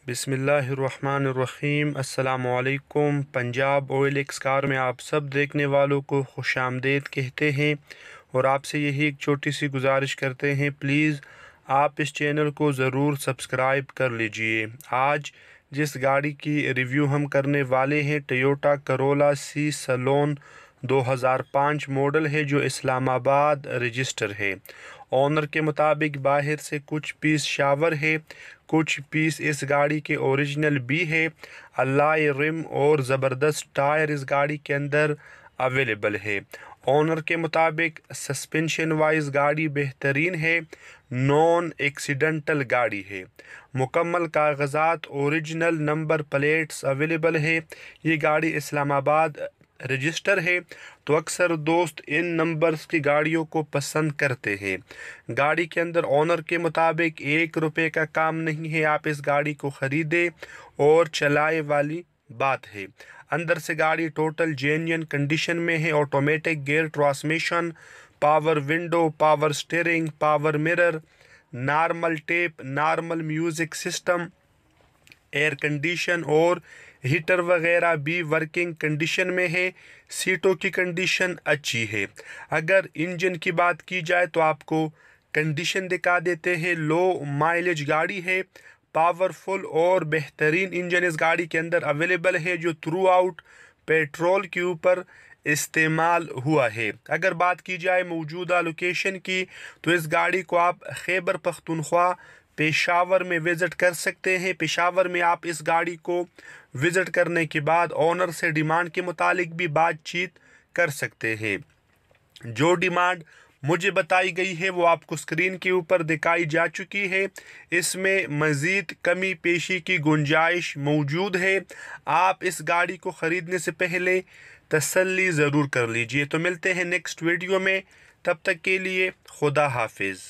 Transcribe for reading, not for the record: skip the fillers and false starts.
बिस्मिल्लाहिर्रहमानिर्रहीम। अस्सलामुअलैकुम। Punjab OLX car में आप सब देखने वालों को खुश आमदीद कहते हैं और आपसे यही एक छोटी सी गुजारिश करते हैं, प्लीज़ आप इस चैनल को ज़रूर सब्सक्राइब कर लीजिए। आज जिस गाड़ी की रिव्यू हम करने वाले हैं, Toyota Corolla C salon 2005 model है, जो इस्लामाबाद रजिस्टर है। ऑनर के मुताबिक बाहर से कुछ पीस शावर है, कुछ पीस इस गाड़ी के ओरिजिनल भी है। अलाय रिम और ज़बरदस्त टायर इस गाड़ी के अंदर अवेलेबल है। ऑनर के मुताबिक सस्पेंशन वाइज गाड़ी बेहतरीन है, नॉन एक्सीडेंटल गाड़ी है। मुकम्मल कागजात, ओरिजिनल नंबर प्लेट्स अवेलेबल है। ये गाड़ी इस्लामाबाद रजिस्टर है, तो अक्सर दोस्त इन नंबर्स की गाड़ियों को पसंद करते हैं। गाड़ी के अंदर ऑनर के मुताबिक 1 रुपये का काम नहीं है, आप इस गाड़ी को ख़रीदे और चलाए वाली बात है। अंदर से गाड़ी टोटल जेन्युइन कंडीशन में है। Automatic gear transmission, power window, power steering, power mirror, normal tape, normal music system, air condition और हीटर वगैरह भी वर्किंग कंडीशन में है। सीटों की कंडीशन अच्छी है। अगर इंजन की बात की जाए तो आपको कंडीशन दिखा देते हैं। लो माइलेज गाड़ी है, पावरफुल और बेहतरीन इंजन इस गाड़ी के अंदर अवेलेबल है, जो थ्रू आउट पेट्रोल के ऊपर इस्तेमाल हुआ है। अगर बात की जाए मौजूदा लोकेशन की, तो इस गाड़ी को आप खैबर पख्तूनख्वा पेशावर में विज़िट कर सकते हैं। पेशावर में आप इस गाड़ी को विज़िट करने के बाद ऑनर से डिमांड के मुतालिक भी बातचीत कर सकते हैं। जो डिमांड मुझे बताई गई है वो आपको स्क्रीन के ऊपर दिखाई जा चुकी है। इसमें मज़ीद कमी पेशी की गुंजाइश मौजूद है। आप इस गाड़ी को ख़रीदने से पहले तसल्ली ज़रूर कर लीजिए। तो मिलते हैं नेक्स्ट वीडियो में, तब तक के लिए खुदा हाफिज़।